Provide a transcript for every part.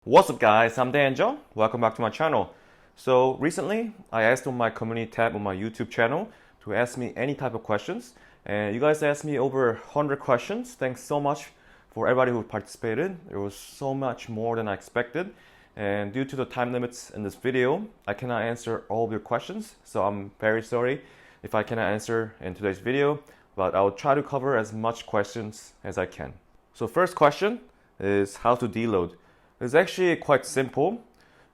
What's up guys, I'm Dan Jeong. Welcome back to my channel. So recently I asked on my community tab on my YouTube channel to ask me any type of questions, and you guys asked me over 100 questions. Thanks so much for everybody who participated. It was so much more than I expected, and due to the time limits in this video I cannot answer all of your questions, so I'm very sorry if I cannot answer in today's video, but I'll try to cover as much questions as I can. So first question is how to deload. It's actually quite simple.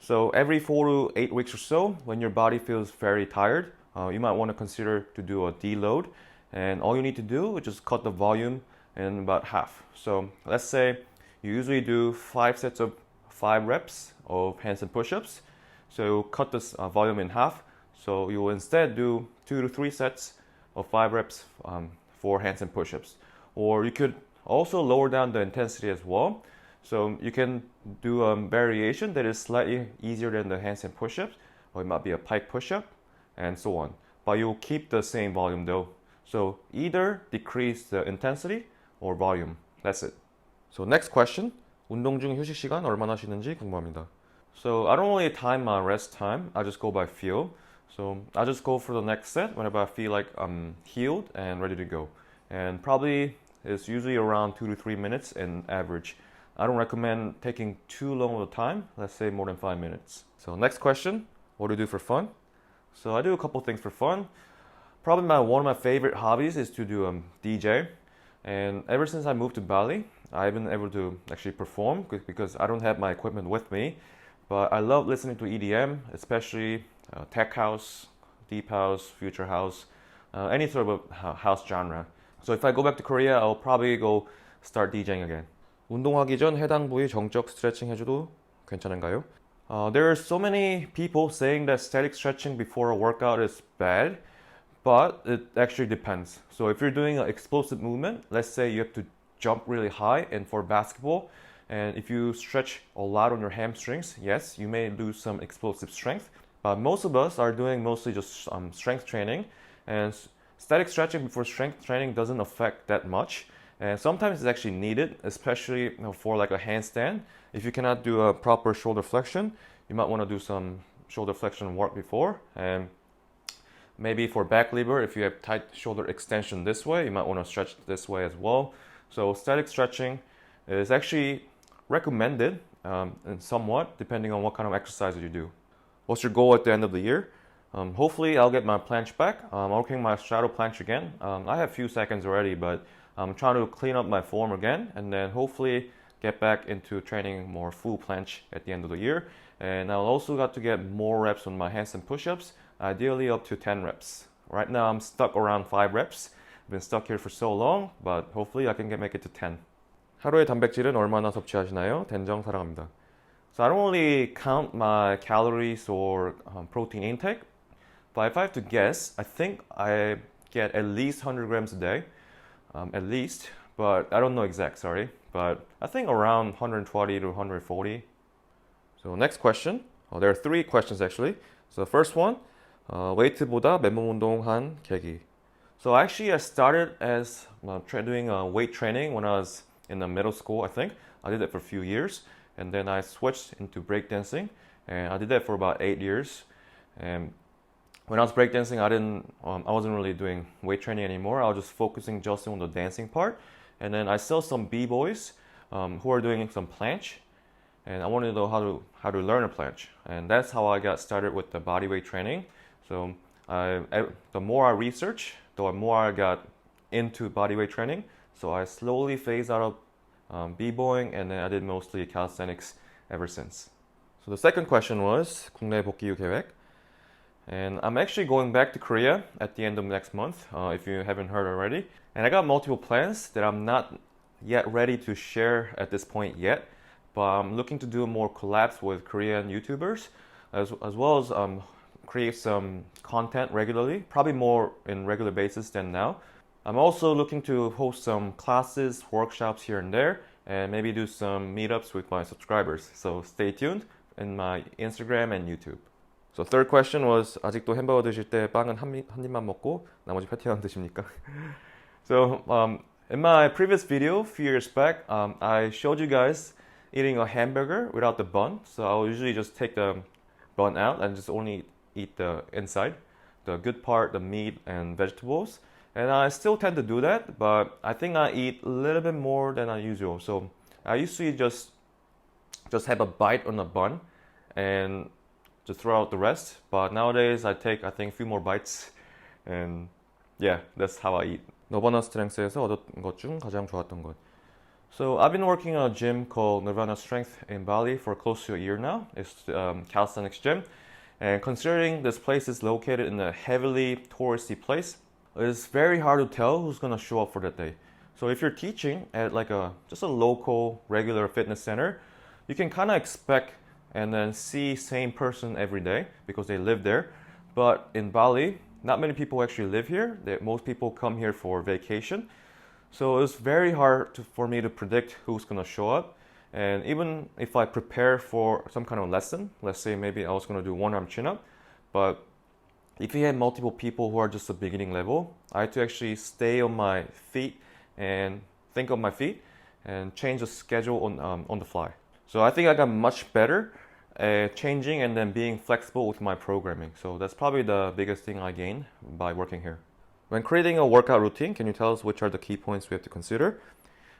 So every 4 to 8 weeks or so, when your body feels very tired, you might want to consider to do a deload. And all you need to do is just cut the volume in about half. So let's say you usually do 5 sets of 5 reps of handstand push-ups. So cut this volume in half. So you will instead do 2 to 3 sets of 5 reps for handstand push-ups. Or you could also lower down the intensity as well. So you can do a variation that is slightly easier than the handstand push-ups, or it might be a pike push-up, and so on. But you'll keep the same volume though. So either decrease the intensity or volume. That's it. So next question. 운동 중 휴식 시간 얼마나 쉬는지 궁금합니다. So I don't really time my rest time. I just go by feel. So I just go for the next set whenever I feel like I'm healed and ready to go. And probably it's usually around 2 to 3 minutes in average. I don't recommend taking too long of a time, let's say more than 5 minutes. So next question, what do you do for fun? So I do a couple things for fun. Probably one of my favorite hobbies is to do DJ. And ever since I moved to Bali, I've been able to actually perform because I don't have my equipment with me. But I love listening to EDM, especially tech house, deep house, future house, any sort of a house genre. So if I go back to Korea, I'll probably go start DJing again. 운동하기 전 해당 부위 정적 스트레칭 해줘도 괜찮은가요? There are so many people saying that static stretching before a workout is bad, but it actually depends. So if you're doing an explosive movement, let's say you have to jump really high, and for basketball, and if you stretch a lot on your hamstrings, yes, you may lose some explosive strength. But most of us are doing mostly just strength training, and static stretching before strength training doesn't affect that much. And sometimes it's actually needed, especially for like a handstand. If you cannot do a proper shoulder flexion, you might want to do some shoulder flexion work before. And maybe for back lever, if you have tight shoulder extension this way, you might want to stretch this way as well. So static stretching is actually recommended and somewhat depending on what kind of exercise you do. What's your goal at the end of the year? Hopefully I'll get my planche back. I'm working my straddle planche again. I have a few seconds already, but I'm trying to clean up my form again, and then hopefully get back into training more full planche at the end of the year. And I'll also got to get more reps on my handstand push-ups, ideally up to 10 reps. Right now I'm stuck around 5 reps. I've been stuck here for so long, but hopefully I can make it to 10. 하루에 단백질은 얼마나 섭취하시나요? 된정 사랑합니다. So I don't really count my calories or protein intake, but if I have to guess, I think I get at least 100 grams a day. At least, but I don't know exact, sorry. But I think around 120 to 140. So next question. There are 3 questions actually. So the first one, 웨이트보다 맨몸 운동한 계기. So actually I started as doing weight training when I was in the middle school, I think. I did that for a few years. And then I switched into breakdancing. And I did that for about 8 years. And when I was breakdancing, I wasn't really doing weight training anymore. I was just focusing just on the dancing part. And then I saw some b-boys who are doing some planche, and I wanted to know how to learn a planche. And that's how I got started with the bodyweight training. So the more I researched, the more I got into bodyweight training. So I slowly phased out of b-boying, and then I did mostly calisthenics ever since. So the second question was 국내 복귀 후 계획. And I'm actually going back to Korea at the end of next month, if you haven't heard already. And I got multiple plans that I'm not yet ready to share at this point yet, but I'm looking to do more collabs with Korean YouTubers, as well as create some content regularly, probably more in regular basis than now. I'm also looking to host some classes, workshops here and there, and maybe do some meetups with my subscribers. So stay tuned in my Instagram and YouTube. So third question was 아직도 햄버거 드실 때 빵은 한 입만 먹고 나머지 패티만 드십니까? So in my previous video a few years back, I showed you guys eating a hamburger without the bun. So I'll usually just take the bun out and just only eat the inside, the good part, the meat and vegetables. And I still tend to do that, but I think I eat a little bit more than I usual. So I usually just have a bite on the bun and just throw out the rest. But nowadays I think a few more bites, and yeah, that's how I eat. 너바나 스트렝스에서 얻은 것 중 가장 좋았던 것. So I've been working at a gym called Nirvana Strength in Bali for close to a year now. It's Calisthenics gym. And considering this place is located in a heavily touristy place, it's very hard to tell who's going to show up for that day. So if you're teaching at like just a local regular fitness center, you can kind of expect and then see same person every day because they live there. But in Bali, not many people actually live here. Most people come here for vacation. So it's very hard for me to predict who's going to show up. And even if I prepare for some kind of lesson, let's say maybe I was going to do one arm chin up, but if you have multiple people who are just a beginning level, I have to actually stay on my feet and think of my feet and change the schedule on the fly. So I think I got much better at changing and then being flexible with my programming. So that's probably the biggest thing I gained by working here. When creating a workout routine, can you tell us which are the key points we have to consider?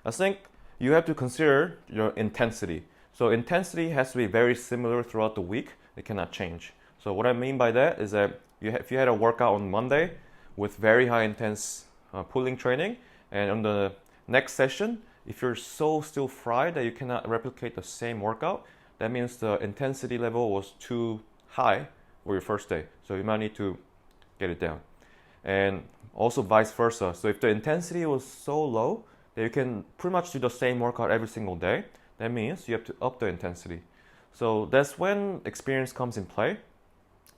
I think you have to consider your intensity. So intensity has to be very similar throughout the week. It cannot change. So what I mean by that is that if you had a workout on Monday with very high intense pulling training, and on the next session, if you're so still fried that you cannot replicate the same workout, that means the intensity level was too high for your first day. So you might need to get it down. And also vice versa. So if the intensity was so low that you can pretty much do the same workout every single day, that means you have to up the intensity. So that's when experience comes in play.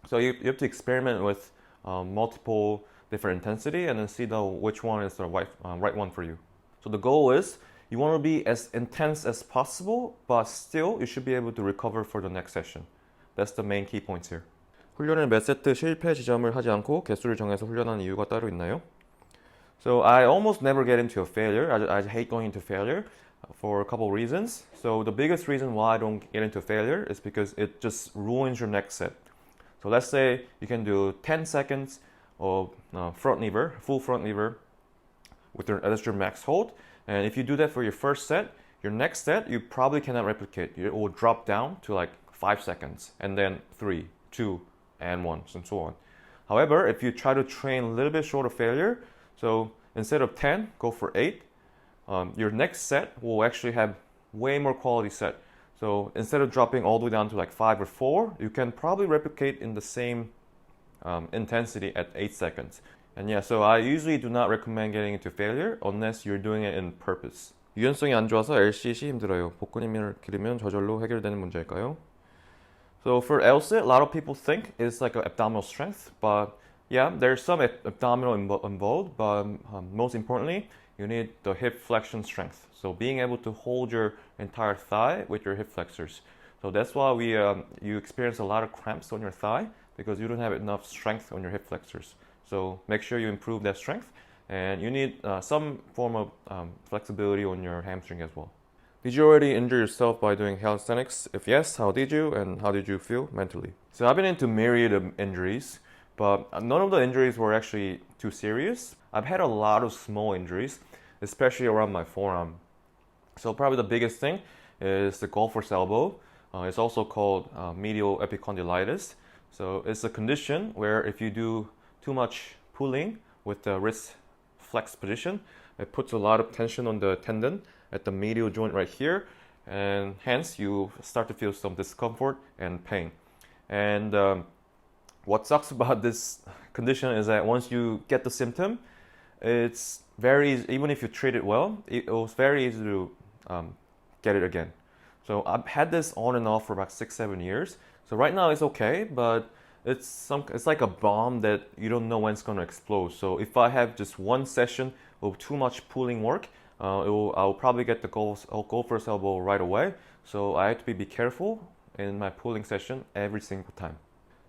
So you have to experiment with multiple different intensity and then see which one is the right one for you. So the goal is you want to be as intense as possible, but still you should be able to recover for the next session. That's the main key points here. 훈련을 몇 세트 실패 지점을 하지 않고 개수를 정해서 훈련하는 이유가 따로 있나요? So I almost never get into a failure. I hate going into failure for a couple reasons. So the biggest reason why I don't get into failure is because it just ruins your next set. So let's say you can do 10 seconds of front lever, full front lever that's your max hold. And if you do that for your first set, your next set you probably cannot replicate. It will drop down to like 5 seconds and then 3, 2, and 1, and so on. However, if you try to train a little bit short of failure, so instead of 10, go for 8, your next set will actually have way more quality set. So instead of dropping all the way down to like 5 or 4, you can probably replicate in the same intensity at 8 seconds. And yeah, so I usually do not recommend getting into failure unless you're doing it in purpose. 유연성이 안 좋아서 LCC 힘들어요. 복근힘을 기르면 저절로 해결되는 문제일까요? So for LSIT, a lot of people think it's like an abdominal strength, but yeah, there's some abdominal involved, but most importantly, you need the hip flexion strength. So being able to hold your entire thigh with your hip flexors. So that's why you experience a lot of cramps on your thigh because you don't have enough strength on your hip flexors. So make sure you improve that strength, and you need some form of flexibility on your hamstring as well. Did you already injure yourself by doing calisthenics? If yes, how did you, and how did you feel mentally? So I've been into myriad of injuries, but none of the injuries were actually too serious. I've had a lot of small injuries, especially around my forearm. So probably the biggest thing is the golfer's elbow. It's also called medial epicondylitis. So it's a condition where if you do too much pulling with the wrist flex position, it puts a lot of tension on the tendon at the medial joint right here, and hence you start to feel some discomfort and pain. And what sucks about this condition is that once you get the symptom, it's very easy, even if you treat it well, it was very easy to get it again. So I've had this on and off for about 6-7 years. So right now it's okay, but it's like a bomb that you don't know when it's going to explode. So if I have just one session of too much pulling work, I'll probably get the golfer's elbow right away. So I have to be careful in my pulling session every single time.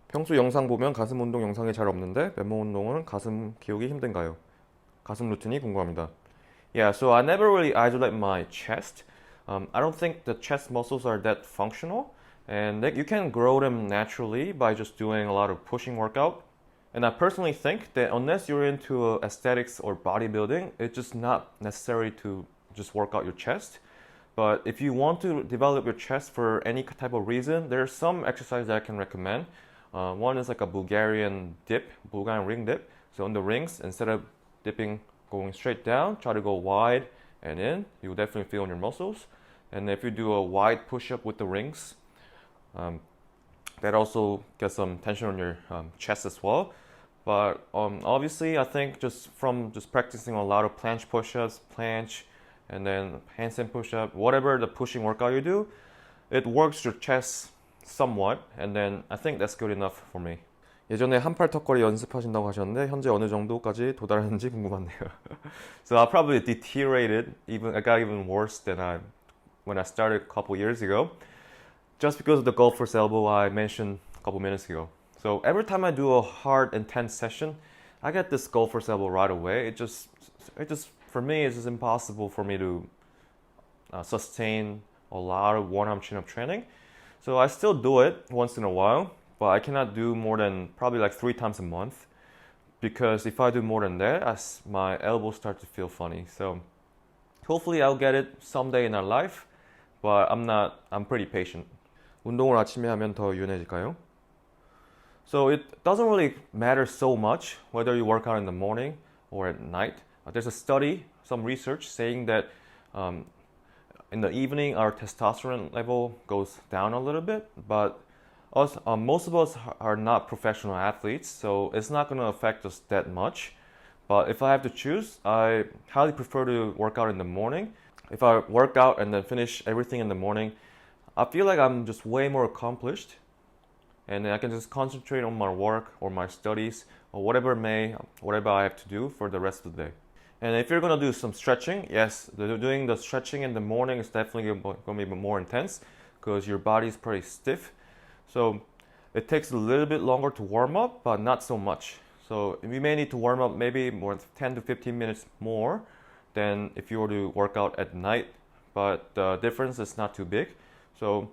평소 영상 보면 가슴 운동 영상이 잘 없는데 맨몸 운동은 가슴 키우기 힘든가요? 가슴 루틴이 궁금합니다. Yeah, so I never really isolate my chest. I don't think the chest muscles are that functional, and you can grow them naturally by just doing a lot of pushing workout. And I personally think that unless you're into aesthetics or bodybuilding, it's just not necessary to just work out your chest. But if you want to develop your chest for any type of reason, there's some exercise that I can recommend. One is like a Bulgarian ring dip. So on the rings, instead of dipping going straight down, try to go wide and in. You will definitely feel in your muscles. And if you do a wide push-up with the rings, that also gets some tension on your chest as well. But obviously, I think just from practicing a lot of planche push-ups, and then handstand push-up, whatever the pushing workout you do, it works your chest somewhat, and then I think that's good enough for me. 예전에 한팔 턱걸이 연습하신다고 하셨는데 현재 어느 정도까지 도달하는지 궁금하네요. So I probably deteriorated, I got even worse than when I started a couple years ago, just because of the golfer's elbow I mentioned a couple minutes ago. So every time I do a hard, intense session, I get this golfer's elbow right away. It just for me, it's just impossible for me to sustain a lot of one-arm chin-up training. So I still do it once in a while, but I cannot do more than probably like 3 times a month, because if I do more than that, my elbows start to feel funny. So hopefully I'll get it someday in our life, but I'm pretty patient. 운동을 아침에 하면 더 유연해질까요? So it doesn't really matter so much whether you work out in the morning or at night. There's a study, some research saying that in the evening our testosterone level goes down a little bit, but most of us are not professional athletes, so it's not going to affect us that much. But if I have to choose, I highly prefer to work out in the morning. If I work out and then finish everything in the morning, I feel like I'm just way more accomplished, and then I can just concentrate on my work or my studies or whatever I have to do for the rest of the day. And if you're going to do some stretching, yes, doing the stretching in the morning is definitely going to be more intense because your body is pretty stiff. So it takes a little bit longer to warm up, but not so much. So you may need to warm up maybe more 10 to 15 minutes more than if you were to work out at night, but the difference is not too big. So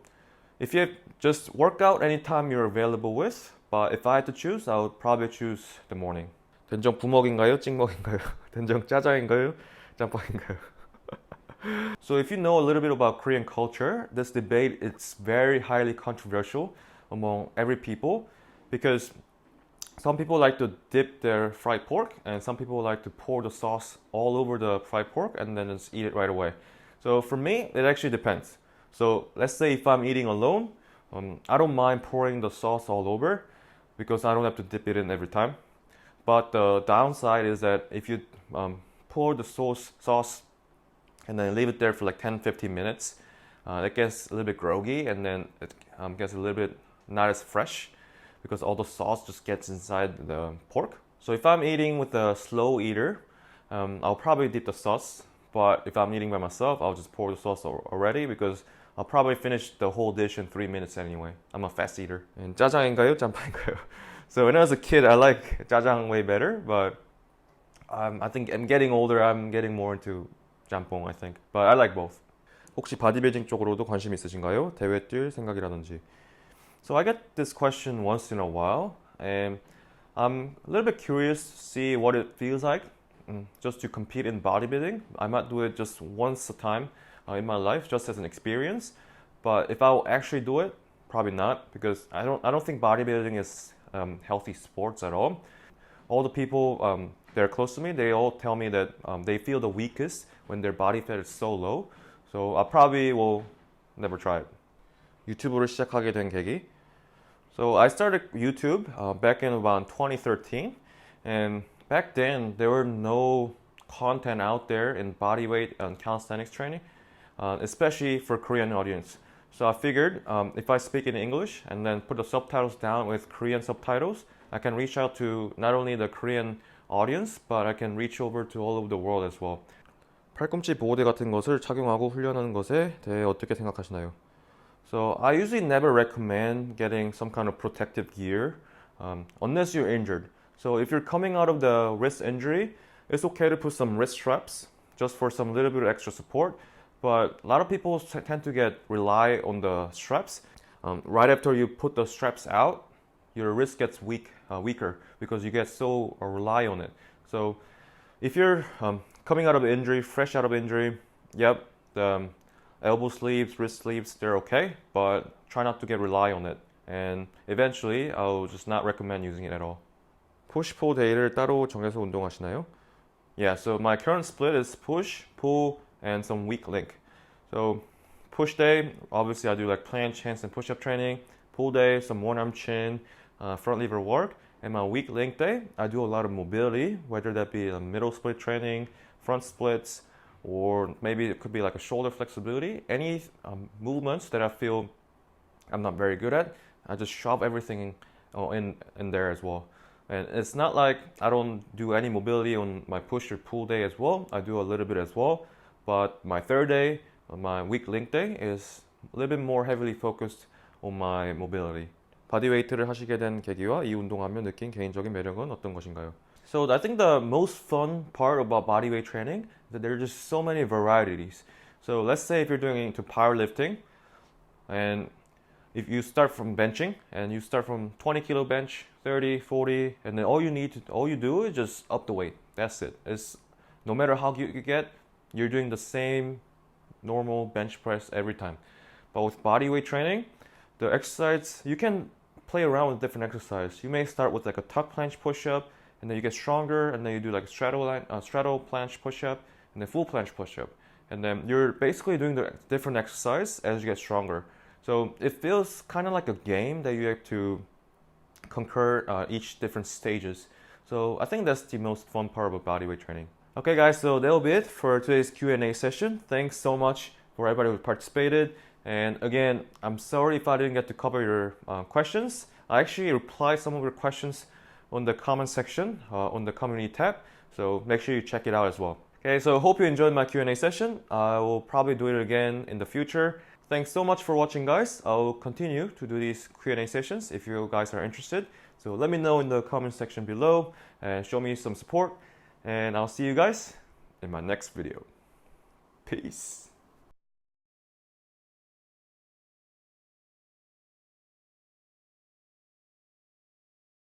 if you just work out anytime you're available with, but if I had to choose, I would probably choose the morning. 된정 부먹인가요? 찍먹인가요? 된정 짜장인가요? 짬뽕인가요? So if you know a little bit about Korean culture, this debate is very highly controversial among every people, because some people like to dip their fried pork and some people like to pour the sauce all over the fried pork and then just eat it right away. So for me, it actually depends. So let's say if I'm eating alone, I don't mind pouring the sauce all over because I don't have to dip it in every time. But the downside is that if you pour the sauce and then leave it there for like 10-15 minutes, it gets a little bit groggy, and then it gets a little bit not as fresh because all the sauce just gets inside the pork. So if I'm eating with a slow eater, I'll probably dip the sauce. But if I'm eating by myself, I'll just pour the sauce already because I'll probably finish the whole dish in 3 minutes anyway. I'm a fast eater. And 짜장인가요? 짬뽕인가요? So when I was a kid, I like jajang way better, but I think I'm getting older, I'm getting more into jampong, I think. But I like both. 혹시 바디빌딩 쪽으로도 관심 있으신가요? 대회 뛸 생각이라든지. So I get this question once in a while, and I'm a little bit curious to see what it feels like just to compete in bodybuilding. I might do it just once a time in my life, just as an experience. But if I'll actually do it, probably not, because I don't think bodybuilding is healthy sports at all. All the people that are close to me, they all tell me that they feel the weakest when their body fat is so low. So I probably will never try it. 유튜브를 시작하게 된 계기? So I started YouTube back in about 2013, and back then there were no content out there in bodyweight and calisthenics training, especially for Korean audience. So I figured if I speak in English and then put the subtitles down with Korean subtitles, I can reach out to not only the Korean audience, but I can reach over to all over the world as well. 팔꿈치 보호대 같은 것을 착용하고 훈련하는 것에 대해 어떻게 생각하시나요? So I usually never recommend getting some kind of protective gear unless you're injured. So if you're coming out of the wrist injury, it's okay to put some wrist straps just for some little bit of extra support. but a lot of people tend to rely on the straps. Right after you put the straps out, your wrist gets weaker because you get so rely on it. So if you're coming out of injury, fresh out of injury, yep, the elbow sleeves, wrist sleeves, they're okay, but try not to rely on it. And eventually, I'll just not recommend using it at all. push, pull 데이를 따로 정해서 운동하시나요? Yeah, so my current split is push, pull, and some weak link. So push day, obviously I do like planche, handstand, push-up training. Pull day, some one-arm chin, front lever work. And my weak link day, I do a lot of mobility, whether that be a middle split training, front splits, or maybe it could be like a shoulder flexibility. Any movements that I feel I'm not very good at, I just shove everything in there as well. And it's not like I don't do any mobility on my push or pull day as well. I do a little bit as well. But my third day, my weak link day, is a little bit more heavily focused on my mobility. 바디웨이트를 하시게 된 계기와 이 운동하며 느낀 개인적인 매력은 어떤 것인가요? So I think the most fun part about bodyweight training is that there are just so many varieties. So let's say if you're doing into powerlifting, and if you start from benching and you start from 20 kilo bench, 30, 40, and then all you do is just up the weight. That's it. It's no matter how good you get, you're doing the same normal bench press every time. But with bodyweight training, the exercise, you can play around with different exercise. You may start with like a tuck planche push-up, and then you get stronger, and then you do like a straddle planche push-up, and then full planche push-up. And then you're basically doing the different exercise as you get stronger. So it feels kind of like a game that you have to conquer each different stages. So I think that's the most fun part about bodyweight training. Okay guys, so that'll be it for today's Q&A session. Thanks so much for everybody who participated. And again, I'm sorry if I didn't get to cover your questions. I actually replied some of your questions on the comment section on the community tab. So make sure you check it out as well. Okay, so hope you enjoyed my Q&A session. I will probably do it again in the future. Thanks so much for watching, guys. I'll continue to do these Q&A sessions if you guys are interested. So let me know in the comment section below and show me some support. And I'll see you guys in my next video. Peace.